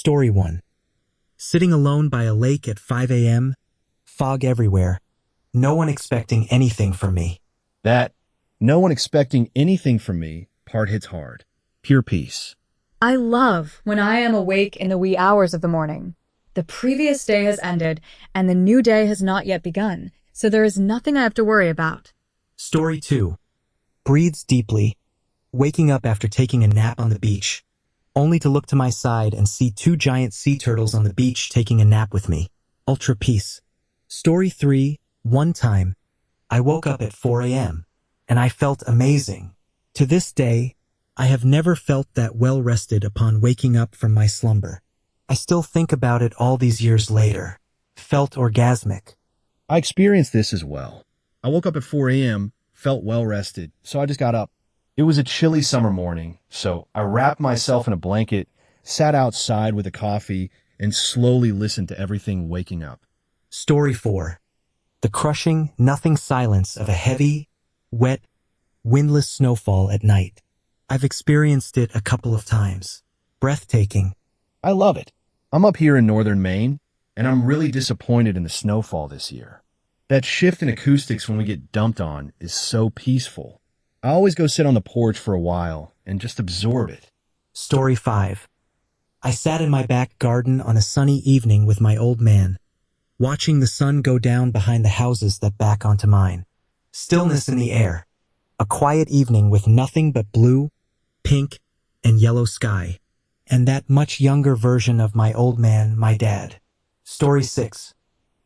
Story 1. Sitting alone by a lake at 5 a.m., fog everywhere, no one expecting anything from me. That no one expecting anything from me part hits hard. Pure peace. I love when I am awake in the wee hours of the morning. The previous day has ended and the new day has not yet begun, so there is nothing I have to worry about. Story 2. Breathes deeply, waking up after taking a nap on the beach, only to look to my side and see 2 giant sea turtles on the beach taking a nap with me. Ultra peace. Story 3. One time, I woke up at 4 a.m. and I felt amazing. To this day, I have never felt that well rested upon waking up from my slumber. I still think about it all these years later. Felt orgasmic. I experienced this as well. I woke up at 4 a.m., felt well rested, so I just got up. It was a chilly summer morning, so I wrapped myself in a blanket, sat outside with a coffee, and slowly listened to everything waking up. Story 4. The crushing, nothing silence of a heavy, wet, windless snowfall at night. I've experienced it a couple of times. Breathtaking. I love it. I'm up here in northern Maine, and I'm really disappointed in the snowfall this year. That shift in acoustics when we get dumped on is so peaceful. I always go sit on the porch for a while and just absorb it. Story 5. I sat in my back garden on a sunny evening with my old man, watching the sun go down behind the houses that back onto mine. Stillness in the air. A quiet evening with nothing but blue, pink, and yellow sky. And that much younger version of my old man, my dad. Story 6.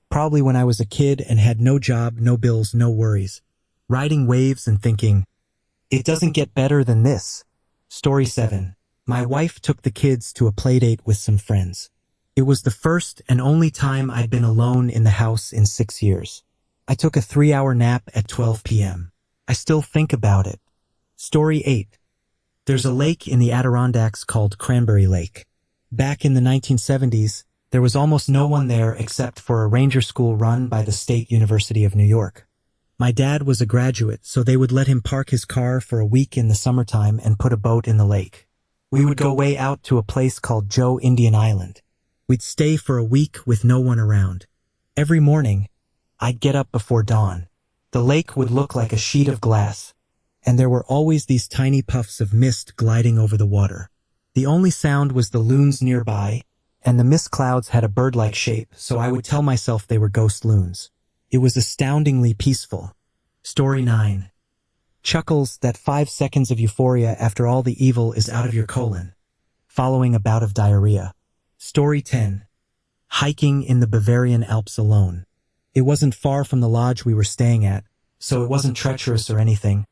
Probably when I was a kid and had no job, no bills, no worries. Riding waves and thinking, it doesn't get better than this. Story 7. My wife took the kids to a playdate with some friends. It was the first and only time I'd been alone in the house in 6 years. I took a 3-hour nap at 12 p.m. I still think about it. Story 8. There's a lake in the Adirondacks called Cranberry Lake. Back in the 1970s, there was almost no one there except for a ranger school run by the State University of New York. My dad was a graduate, so they would let him park his car for a week in the summertime and put a boat in the lake. We would go way out to a place called Joe Indian Island. We'd stay for a week with no one around. Every morning, I'd get up before dawn. The lake would look like a sheet of glass, and there were always these tiny puffs of mist gliding over the water. The only sound was the loons nearby, and the mist clouds had a bird-like shape, so I would tell myself they were ghost loons. It was astoundingly peaceful. Story 9. Chuckles that 5 seconds of euphoria after all the evil is out of your colon, following a bout of diarrhea. Story 10. Hiking in the Bavarian Alps alone. It wasn't far from the lodge we were staying at, so it wasn't treacherous or anything,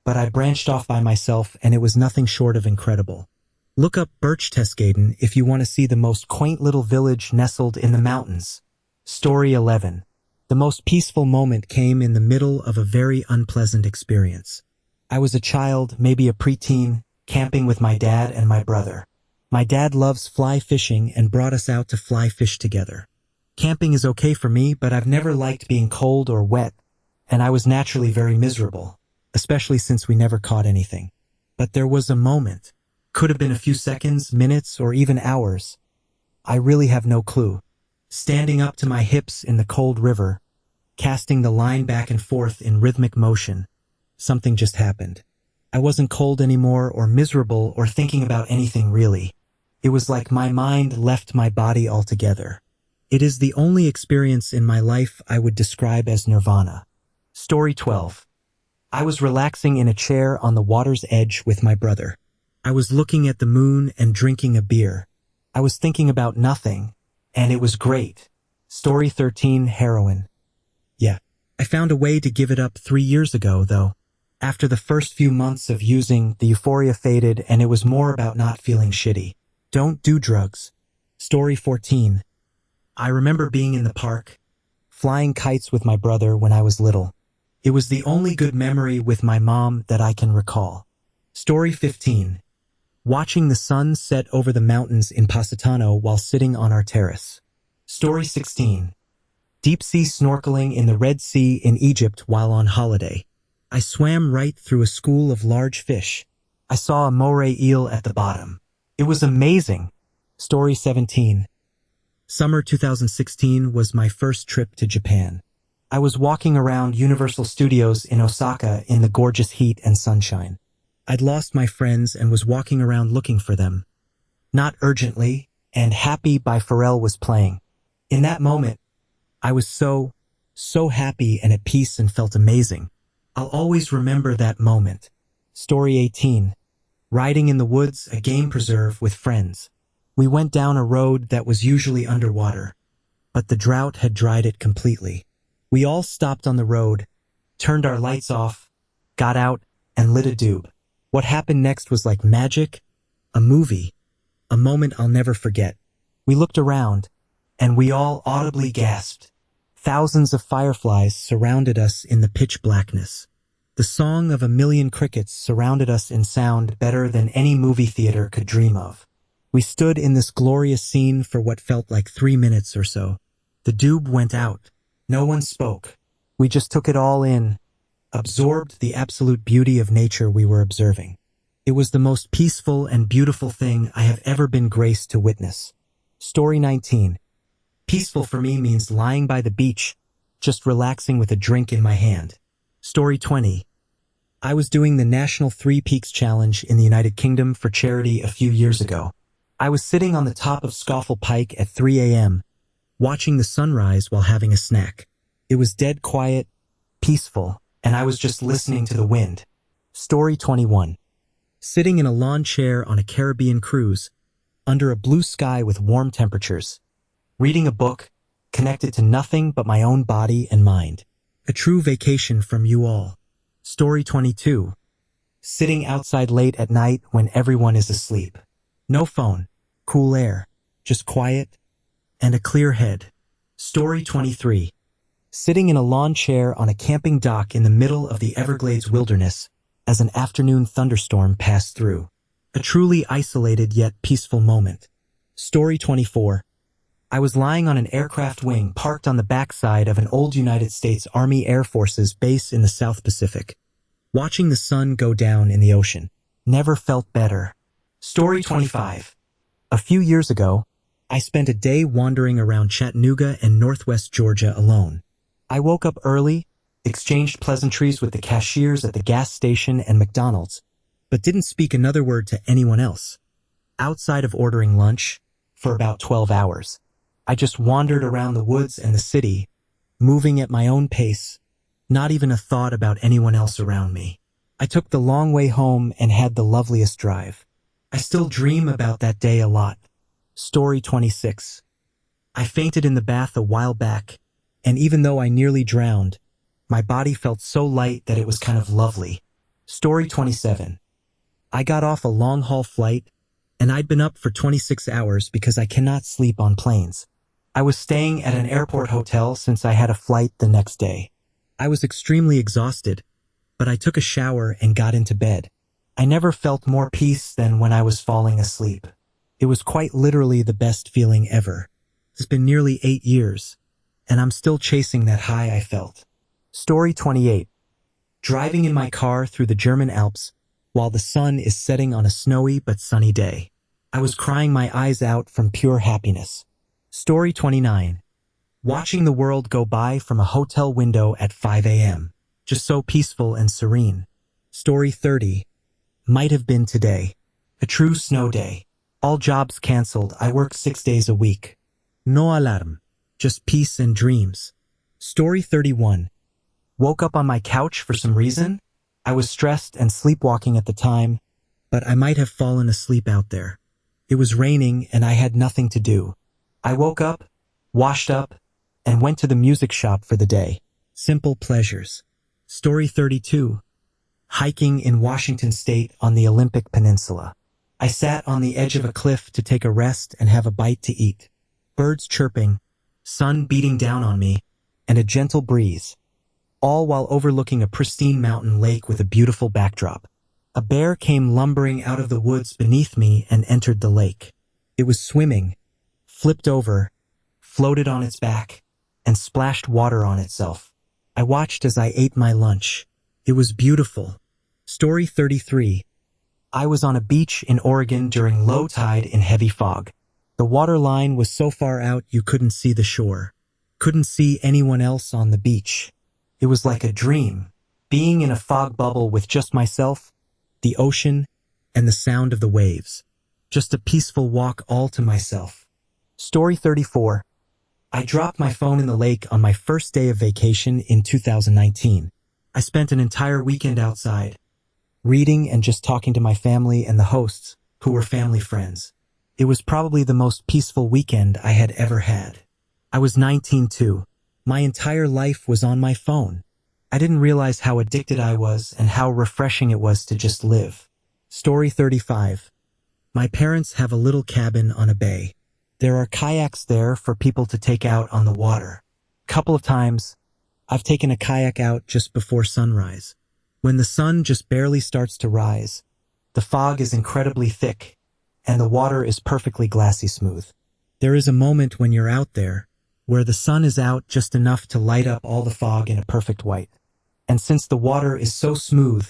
but I branched off by myself and it was nothing short of incredible. Look up Birchtesgaden if you want to see the most quaint little village nestled in the mountains. Story 11. The most peaceful moment came in the middle of a very unpleasant experience. I was a child, maybe a preteen, camping with my dad and my brother. My dad loves fly fishing and brought us out to fly fish together. Camping is okay for me, but I've never liked being cold or wet, and I was naturally very miserable, especially since we never caught anything. But there was a moment. Could have been a few seconds, minutes, or even hours. I really have no clue. Standing up to my hips in the cold river, casting the line back and forth in rhythmic motion, something just happened. I wasn't cold anymore or miserable or thinking about anything really. It was like my mind left my body altogether. It is the only experience in my life I would describe as nirvana. Story 12. I was relaxing in a chair on the water's edge with my brother. I was looking at the moon and drinking a beer. I was thinking about nothing, and it was great. Story 13. Heroin. Yeah, I found a way to give it up 3 years ago, though. After the first few months of using, the euphoria faded and it was more about not feeling shitty. Don't do drugs. Story 14. I remember being in the park, flying kites with my brother when I was little. It was the only good memory with my mom that I can recall. Story 15. Watching the sun set over the mountains in Positano while sitting on our terrace. Story 16. Deep-sea snorkeling in the Red Sea in Egypt while on holiday. I swam right through a school of large fish. I saw a moray eel at the bottom. It was amazing. Story 17. Summer 2016 was my first trip to Japan. I was walking around Universal Studios in Osaka in the gorgeous heat and sunshine. I'd lost my friends and was walking around looking for them. Not urgently, and Happy by Pharrell was playing. In that moment, I was so happy and at peace and felt amazing. I'll always remember that moment. Story 18. Riding in the woods, a game preserve with friends. We went down a road that was usually underwater, but the drought had dried it completely. We all stopped on the road, turned our lights off, got out, and lit a doob. What happened next was like magic, a movie, a moment I'll never forget. We looked around, and we all audibly gasped. Thousands of fireflies surrounded us in the pitch blackness. The song of a million crickets surrounded us in sound better than any movie theater could dream of. We stood in this glorious scene for what felt like 3 minutes or so. The doob went out. No one spoke. We just took it all in, absorbed the absolute beauty of nature we were observing. It was the most peaceful and beautiful thing I have ever been graced to witness. Story 19. Peaceful for me means lying by the beach, just relaxing with a drink in my hand. Story 20. I was doing the National Three Peaks Challenge in the United Kingdom for charity a few years ago. I was sitting on the top of Scafell Pike at 3 a.m., watching the sunrise while having a snack. It was dead quiet, peaceful, and I was just listening to the wind. Story 21. Sitting in a lawn chair on a Caribbean cruise, under a blue sky with warm temperatures, reading a book, connected to nothing but my own body and mind. A true vacation from you all. Story 22. Sitting outside late at night when everyone is asleep. No phone, cool air, just quiet, and a clear head. Story 23. Sitting in a lawn chair on a camping dock in the middle of the Everglades wilderness as an afternoon thunderstorm passed through. A truly isolated yet peaceful moment. Story 24. I was lying on an aircraft wing parked on the backside of an old United States Army Air Force's base in the South Pacific, watching the sun go down in the ocean. Never felt better. Story 25. A few years ago, I spent a day wandering around Chattanooga and Northwest Georgia alone. I woke up early, exchanged pleasantries with the cashiers at the gas station and McDonald's, but didn't speak another word to anyone else. Outside of ordering lunch, for about 12 hours, I just wandered around the woods and the city, moving at my own pace, not even a thought about anyone else around me. I took the long way home and had the loveliest drive. I still dream about that day a lot. Story 26. I fainted in the bath a while back, and even though I nearly drowned, my body felt so light that it was kind of lovely. Story 27. I got off a long-haul flight, and I'd been up for 26 hours because I cannot sleep on planes. I was staying at an airport hotel since I had a flight the next day. I was extremely exhausted, but I took a shower and got into bed. I never felt more peace than when I was falling asleep. It was quite literally the best feeling ever. It's been nearly 8 years, and I'm still chasing that high I felt. Story 28. Driving in my car through the German Alps while the sun is setting on a snowy but sunny day. I was crying my eyes out from pure happiness. Story 29. Watching the world go by from a hotel window at 5 a.m. Just so peaceful and serene. Story 30. Might have been today. A true snow day. All jobs canceled. I work 6 days a week. No alarm. Just peace and dreams. Story 31. Woke up on my couch for some reason. I was stressed and sleepwalking at the time, but I might have fallen asleep out there. It was raining and I had nothing to do. I woke up, washed up, and went to the music shop for the day. Simple pleasures. Story 32. Hiking in Washington State on the Olympic Peninsula. I sat on the edge of a cliff to take a rest and have a bite to eat. Birds chirping, sun beating down on me, and a gentle breeze, all while overlooking a pristine mountain lake with a beautiful backdrop. A bear came lumbering out of the woods beneath me and entered the lake. It was swimming, flipped over, floated on its back, and splashed water on itself. I watched as I ate my lunch. It was beautiful. Story 33. I was on a beach in Oregon during low tide in heavy fog. The water line was so far out you couldn't see the shore. Couldn't see anyone else on the beach. It was like a dream, being in a fog bubble with just myself, the ocean, and the sound of the waves. Just a peaceful walk all to myself. Story 34. I dropped my phone in the lake on my first day of vacation in 2019. I spent an entire weekend outside, reading and just talking to my family and the hosts, who were family friends. It was probably the most peaceful weekend I had ever had. I was 19 too. My entire life was on my phone. I didn't realize how addicted I was and how refreshing it was to just live. Story 35. My parents have a little cabin on a bay. There are kayaks there for people to take out on the water. Couple of times, I've taken a kayak out just before sunrise. When the sun just barely starts to rise, the fog is incredibly thick, and the water is perfectly glassy smooth. There is a moment when you're out there, where the sun is out just enough to light up all the fog in a perfect white. And since the water is so smooth,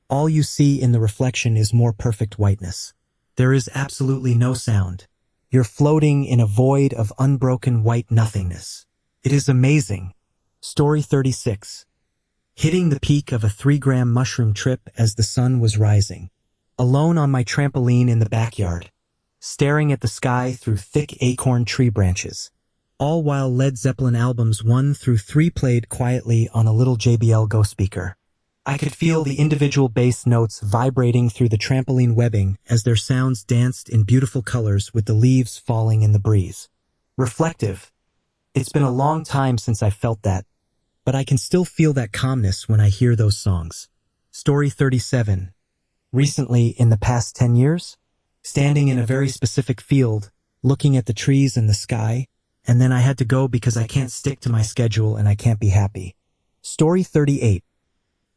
all you see in the reflection is more perfect whiteness. There is absolutely no sound. You're floating in a void of unbroken white nothingness. It is amazing. Story 36. Hitting the peak of a 3-gram mushroom trip as the sun was rising. Alone on my trampoline in the backyard, staring at the sky through thick acorn tree branches. All while Led Zeppelin albums 1 through 3 played quietly on a little JBL Go speaker. I could feel the individual bass notes vibrating through the trampoline webbing as their sounds danced in beautiful colors with the leaves falling in the breeze. Reflective. It's been a long time since I felt that, but I can still feel that calmness when I hear those songs. Story 37. Recently, in the past 10 years, standing in a very specific field, looking at the trees and the sky, and then I had to go because I can't stick to my schedule and I can't be happy. Story 38.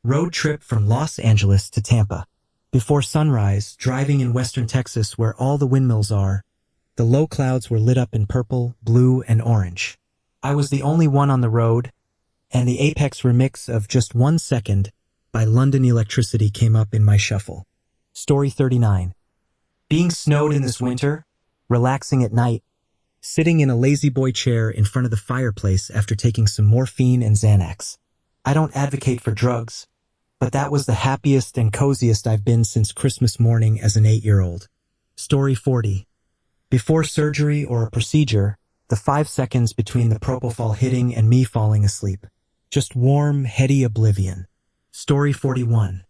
Road trip from Los Angeles to Tampa. Before sunrise, driving in western Texas where all the windmills are, the low clouds were lit up in purple, blue, and orange. I was the only one on the road, and the Apex remix of Just 1 Second by London Electricity came up in my shuffle. Story 39. Being snowed in this winter, relaxing at night, sitting in a lazy boy chair in front of the fireplace after taking some morphine and Xanax. I don't advocate for drugs, but that was the happiest and coziest I've been since Christmas morning as an 8-year-old. Story 40. Before surgery or a procedure, the 5 seconds between the propofol hitting and me falling asleep. Just warm, heady oblivion. Story 41.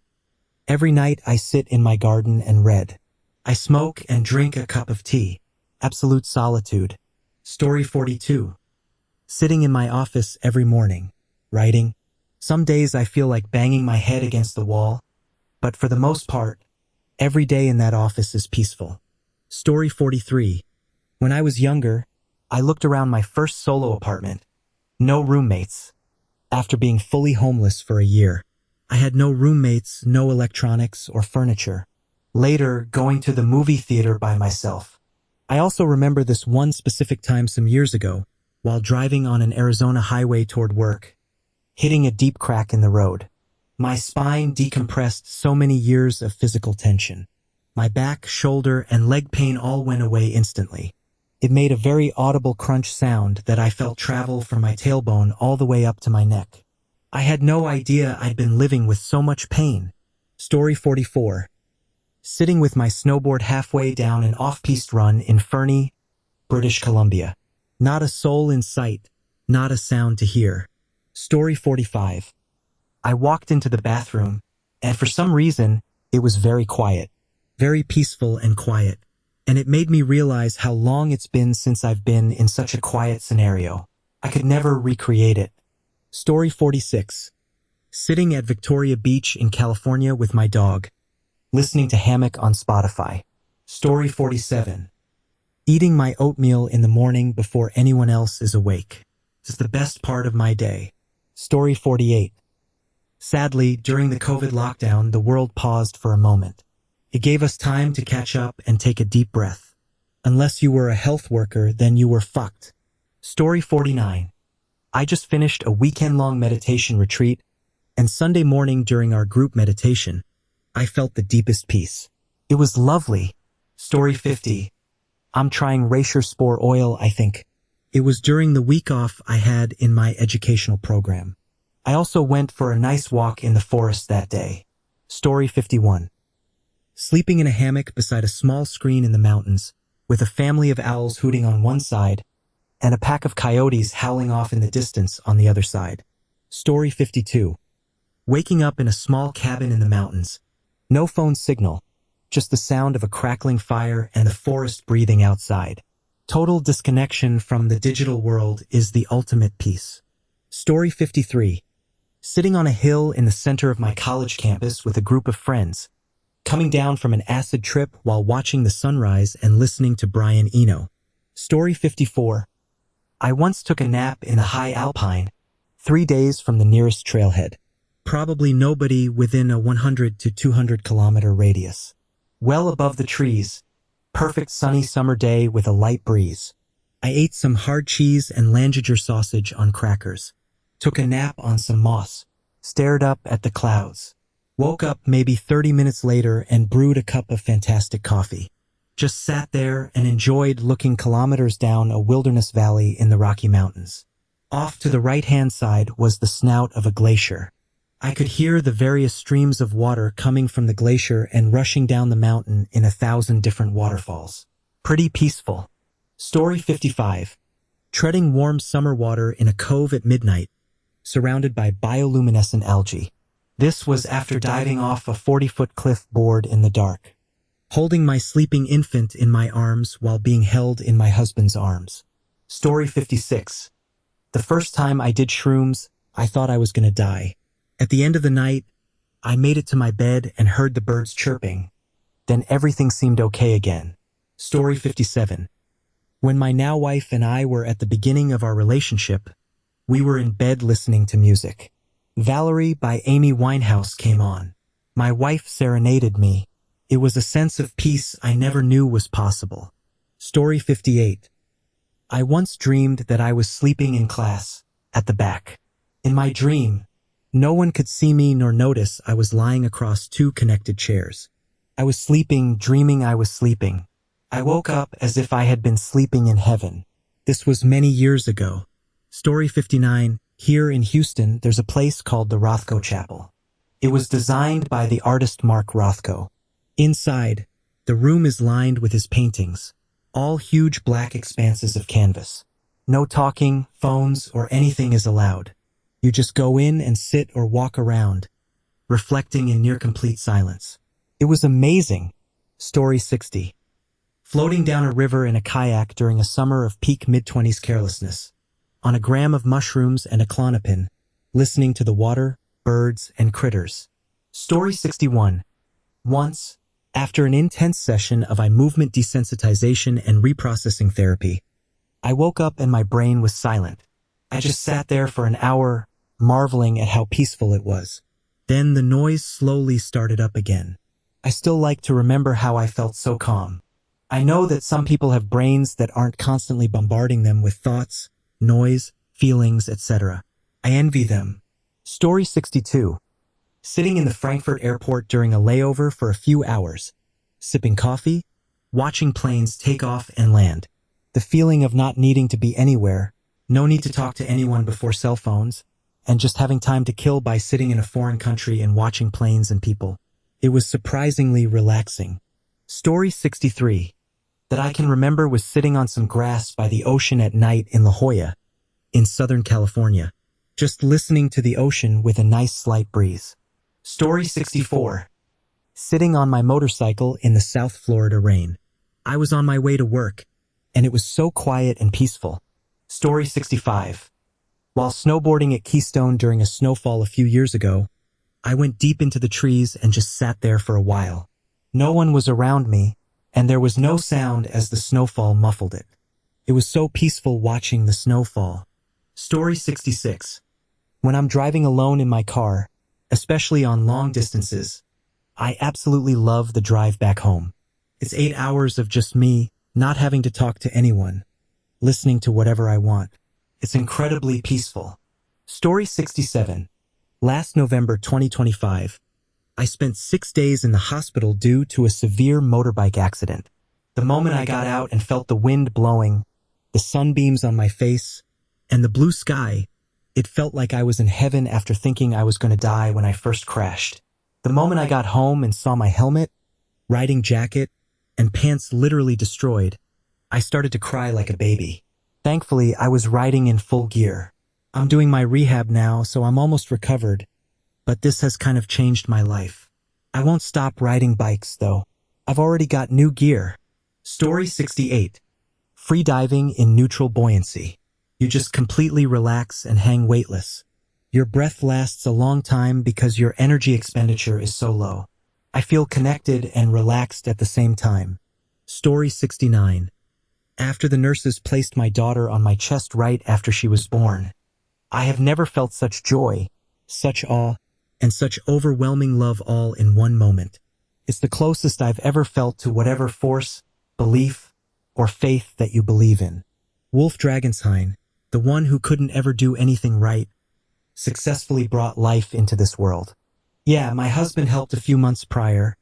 Every night I sit in my garden and read. I smoke and drink a cup of tea. Absolute solitude. Story 42. Sitting in my office every morning, writing. Some days I feel like banging my head against the wall, but for the most part, every day in that office is peaceful. Story 43. When I was younger, I looked around my first solo apartment. No roommates. After being fully homeless for a year, I had no roommates, no electronics or furniture. Later, going to the movie theater by myself. I also remember this one specific time some years ago, while driving on an Arizona highway toward work, hitting a deep crack in the road. My spine decompressed so many years of physical tension. My back, shoulder, and leg pain all went away instantly. It made a very audible crunch sound that I felt travel from my tailbone all the way up to my neck. I had no idea I'd been living with so much pain. Story 44. Sitting with my snowboard halfway down an off-piste run in Fernie, British Columbia. Not a soul in sight, not a sound to hear. Story 45. I walked into the bathroom, and for some reason, it was very quiet, very peaceful and quiet, and it made me realize how long it's been since I've been in such a quiet scenario. I could never recreate it. Story 46. Sitting at Victoria Beach in California with my dog, listening to Hammock on Spotify. Story 47. Eating my oatmeal in the morning before anyone else is awake. This is the best part of my day. Story 48. Sadly, during the COVID lockdown, the world paused for a moment. It gave us time to catch up and take a deep breath. Unless you were a health worker, then you were fucked. Story 49. I just finished a weekend-long meditation retreat, and Sunday morning during our group meditation, I felt the deepest peace. It was lovely. Story 50. I'm trying Racer Spore oil, I think. It was during the week off I had in my educational program. I also went for a nice walk in the forest that day. Story 51. Sleeping in a hammock beside a small screen in the mountains, with a family of owls hooting on one side, and a pack of coyotes howling off in the distance on the other side. Story 52. Waking up in a small cabin in the mountains. No phone signal, just the sound of a crackling fire and the forest breathing outside. Total disconnection from the digital world is the ultimate peace. Story 53. Sitting on a hill in the center of my college campus with a group of friends, coming down from an acid trip while watching the sunrise and listening to Brian Eno. Story 54. I once took a nap in the high alpine, 3 days from the nearest trailhead. Probably nobody within a 100 to 200 kilometer radius. Well above the trees, perfect sunny summer day with a light breeze. I ate some hard cheese and Langiger sausage on crackers. Took a nap on some moss. Stared up at the clouds. Woke up maybe 30 minutes later and brewed a cup of fantastic coffee. Just sat there and enjoyed looking kilometers down a wilderness valley in the Rocky Mountains. Off to the right-hand side was the snout of a glacier. I could hear the various streams of water coming from the glacier and rushing down the mountain in 1,000 different waterfalls. Pretty peaceful. Story 55. Treading warm summer water in a cove at midnight, surrounded by bioluminescent algae. This was after diving off a 40-foot cliff board in the dark. Holding my sleeping infant in my arms while being held in my husband's arms. Story 56. The first time I did shrooms, I thought I was going to die. At the end of the night, I made it to my bed and heard the birds chirping. Then everything seemed okay again. Story 57. When my now wife and I were at the beginning of our relationship, we were in bed listening to music. Valerie by Amy Winehouse came on. My wife serenaded me. It was a sense of peace I never knew was possible. Story 58. I once dreamed that I was sleeping in class, at the back. In my dream, no one could see me nor notice I was lying across 2 connected chairs. I was sleeping, dreaming I was sleeping. I woke up as if I had been sleeping in heaven. This was many years ago. Story 59. Here in Houston, there's a place called the Rothko Chapel. It was designed by the artist Mark Rothko. Inside, the room is lined with his paintings, all huge black expanses of canvas. No talking, phones, or anything is allowed. You just go in and sit or walk around, reflecting in near complete silence. It was amazing. Story 60. Floating down a river in a kayak during a summer of peak mid-20s carelessness. On a gram of mushrooms and a Klonopin, listening to the water, birds, and critters. Story 61. Once, after an intense session of eye movement desensitization and reprocessing therapy, I woke up and my brain was silent. I just sat there for an hour, marveling at how peaceful it was. Then the noise slowly started up again. I still like to remember how I felt so calm. I know that some people have brains that aren't constantly bombarding them with thoughts, noise, feelings, etc. I envy them. Story 62. Sitting in the Frankfurt airport during a layover for a few hours, sipping coffee, watching planes take off and land. The feeling of not needing to be anywhere, no need to talk to anyone before cell phones, and just having time to kill by sitting in a foreign country and watching planes and people. It was surprisingly relaxing. Story 63. That I can remember was sitting on some grass by the ocean at night in La Jolla, in Southern California, just listening to the ocean with a nice slight breeze. Story 64. Sitting on my motorcycle in the South Florida rain. I was on my way to work, and it was so quiet and peaceful. Story 65. While snowboarding at Keystone during a snowfall a few years ago, I went deep into the trees and just sat there for a while. No one was around me, and there was no sound as the snowfall muffled it. It was so peaceful watching the snowfall. Story 66. When I'm driving alone in my car, especially on long distances, I absolutely love the drive back home. It's 8 hours of just me, not having to talk to anyone, listening to whatever I want. It's incredibly peaceful. Story 67. Last November 2025, I spent 6 days in the hospital due to a severe motorbike accident. The moment I got out and felt the wind blowing, the sunbeams on my face, and the blue sky, it felt like I was in heaven after thinking I was going to die when I first crashed. The moment I got home and saw my helmet, riding jacket, and pants literally destroyed, I started to cry like a baby. Thankfully, I was riding in full gear. I'm doing my rehab now, so I'm almost recovered, but this has kind of changed my life. I won't stop riding bikes, though. I've already got new gear. Story 68. Free diving in neutral buoyancy. You just completely relax and hang weightless. Your breath lasts a long time because your energy expenditure is so low. I feel connected and relaxed at the same time. Story 69. After the nurses placed my daughter on my chest right after she was born, I have never felt such joy, such awe, and such overwhelming love all in one moment. It's the closest I've ever felt to whatever force, belief, or faith that you believe in. Wolf Dragonsheim, the one who couldn't ever do anything right, successfully brought life into this world. Yeah, my husband helped a few months prior,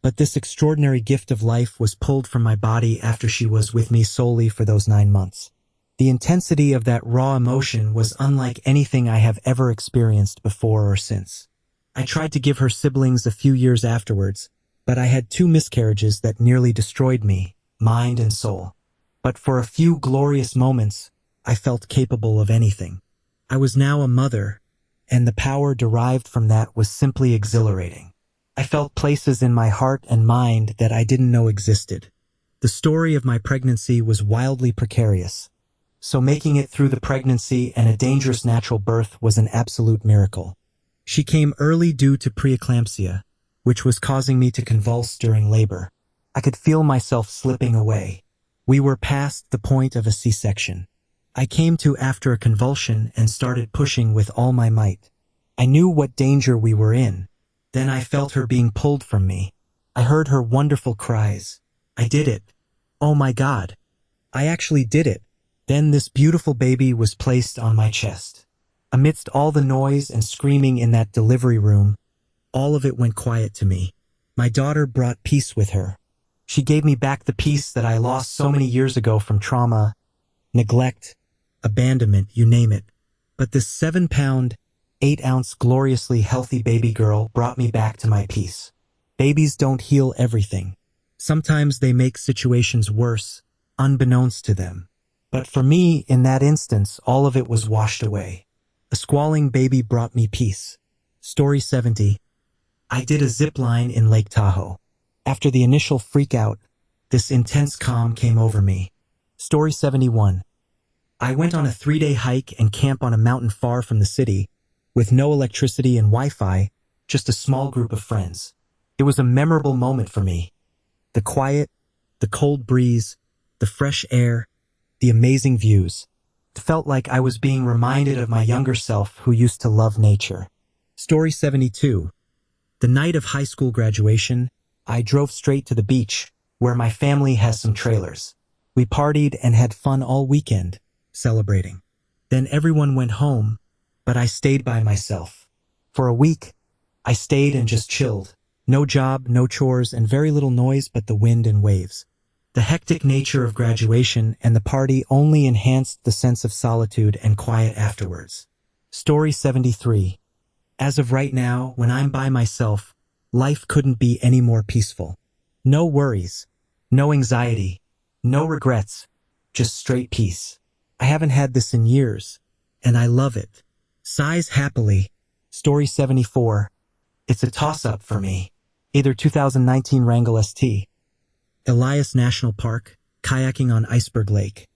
but this extraordinary gift of life was pulled from my body after she was with me solely for those 9 months. The intensity of that raw emotion was unlike anything I have ever experienced before or since. I tried to give her siblings a few years afterwards, but I had 2 miscarriages that nearly destroyed me, mind and soul. But for a few glorious moments, I felt capable of anything. I was now a mother, and the power derived from that was simply exhilarating. I felt places in my heart and mind that I didn't know existed. The story of my pregnancy was wildly precarious, so making it through the pregnancy and a dangerous natural birth was an absolute miracle. She came early due to preeclampsia, which was causing me to convulse during labor. I could feel myself slipping away. We were past the point of a C-section. I came to after a convulsion and started pushing with all my might. I knew what danger we were in. Then I felt her being pulled from me. I heard her wonderful cries. I did it. Oh my God. I actually did it. Then this beautiful baby was placed on my chest. Amidst all the noise and screaming in that delivery room, all of it went quiet to me. My daughter brought peace with her. She gave me back the peace that I lost so many years ago from trauma, neglect, abandonment, you name it. But this 7-pound, 8-ounce gloriously healthy baby girl brought me back to my peace. Babies don't heal everything. Sometimes they make situations worse, unbeknownst to them. But for me, in that instance, all of it was washed away. A squalling baby brought me peace. Story 70. I did a zip line in Lake Tahoe. After the initial freak-out, this intense calm came over me. Story 71. I went on a 3-day hike and camp on a mountain far from the city, with no electricity and Wi-Fi, just a small group of friends. It was a memorable moment for me. The quiet, the cold breeze, the fresh air, the amazing views. It felt like I was being reminded of my younger self who used to love nature. Story 72. The night of high school graduation, I drove straight to the beach, where my family has some trailers. We partied and had fun all weekend, celebrating. Then everyone went home, but I stayed by myself. For a week, I stayed and just chilled. No job, no chores, and very little noise but the wind and waves. The hectic nature of graduation and the party only enhanced the sense of solitude and quiet afterwards. Story 73. As of right now, when I'm by myself, life couldn't be any more peaceful. No worries, no anxiety, no regrets, just straight peace. I haven't had this in years, and I love it. Sighs happily. Story 74. It's a toss-up for me. Either 2019 Wrangell ST, Elias National Park, kayaking on Iceberg Lake.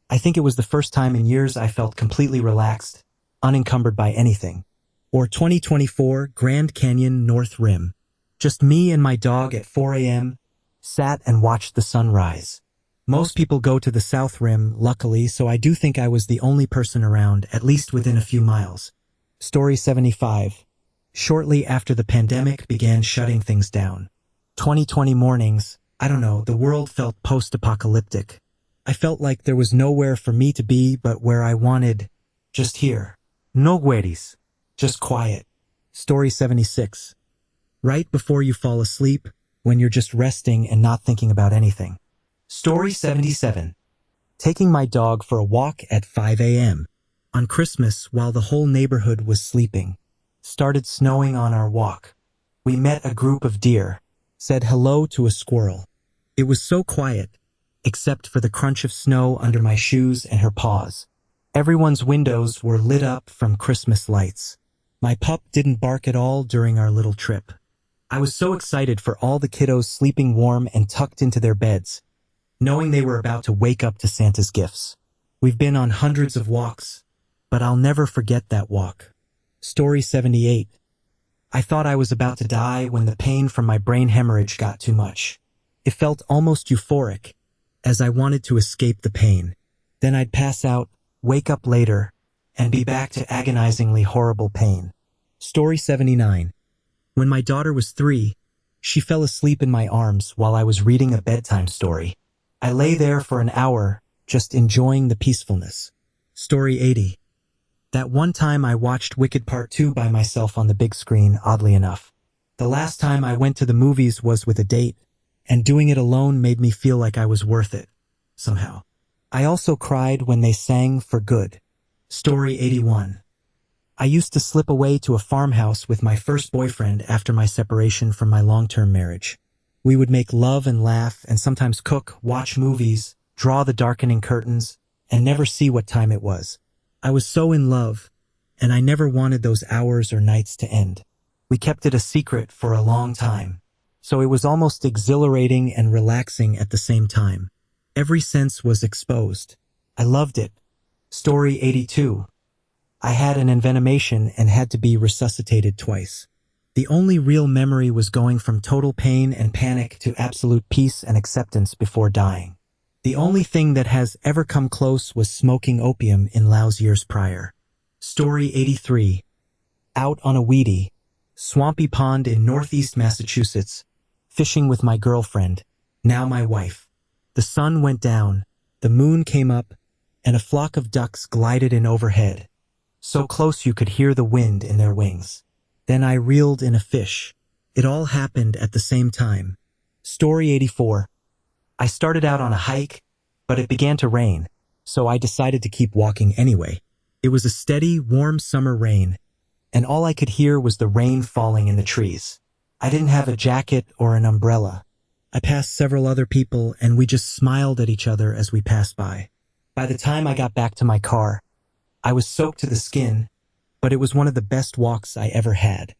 I think it was the first time in years I felt completely relaxed, unencumbered by anything. Or 2024 Grand Canyon North Rim. Just me and my dog at 4 a.m., sat and watched the sunrise. Most people go to the South Rim, luckily, so I do think I was the only person around, at least within a few miles. Story 75. Shortly after the pandemic began shutting things down. 2020 mornings, I don't know, the world felt post-apocalyptic. I felt like there was nowhere for me to be but where I wanted. Just here. No worries. Just quiet. Story 76. Right before you fall asleep, when you're just resting and not thinking about anything. Story 77. Taking my dog for a walk at 5 a.m. On Christmas, while the whole neighborhood was sleeping, started snowing on our walk. We met a group of deer, said hello to a squirrel. It was so quiet, except for the crunch of snow under my shoes and her paws. Everyone's windows were lit up from Christmas lights. My pup didn't bark at all during our little trip. I was so excited for all the kiddos sleeping warm and tucked into their beds, knowing they were about to wake up to Santa's gifts. We've been on hundreds of walks, but I'll never forget that walk. Story 78. I thought I was about to die when the pain from my brain hemorrhage got too much. It felt almost euphoric, as I wanted to escape the pain. Then I'd pass out, wake up later, and be back to agonizingly horrible pain. Story 79. When my daughter was 3, she fell asleep in my arms while I was reading a bedtime story. I lay there for an hour, just enjoying the peacefulness. Story 80. That one time I watched Wicked Part 2 by myself on the big screen, oddly enough. The last time I went to the movies was with a date, and doing it alone made me feel like I was worth it, somehow. I also cried when they sang For Good. Story 81. I used to slip away to a farmhouse with my first boyfriend after my separation from my long-term marriage. We would make love and laugh and sometimes cook, watch movies, draw the darkening curtains, and never see what time it was. I was so in love, and I never wanted those hours or nights to end. We kept it a secret for a long time, so it was almost exhilarating and relaxing at the same time. Every sense was exposed. I loved it. Story 82. I had an envenomation and had to be resuscitated twice. The only real memory was going from total pain and panic to absolute peace and acceptance before dying. The only thing that has ever come close was smoking opium in Laos years prior. Story 83. Out on a weedy, swampy pond in northeast Massachusetts, fishing with my girlfriend, now my wife. The sun went down, the moon came up, and a flock of ducks glided in overhead, so close you could hear the wind in their wings. Then I reeled in a fish. It all happened at the same time. Story 84. I started out on a hike, but it began to rain, so I decided to keep walking anyway. It was a steady, warm summer rain, and all I could hear was the rain falling in the trees. I didn't have a jacket or an umbrella. I passed several other people, and we just smiled at each other as we passed by. By the time I got back to my car, I was soaked to the skin, but it was one of the best walks I ever had.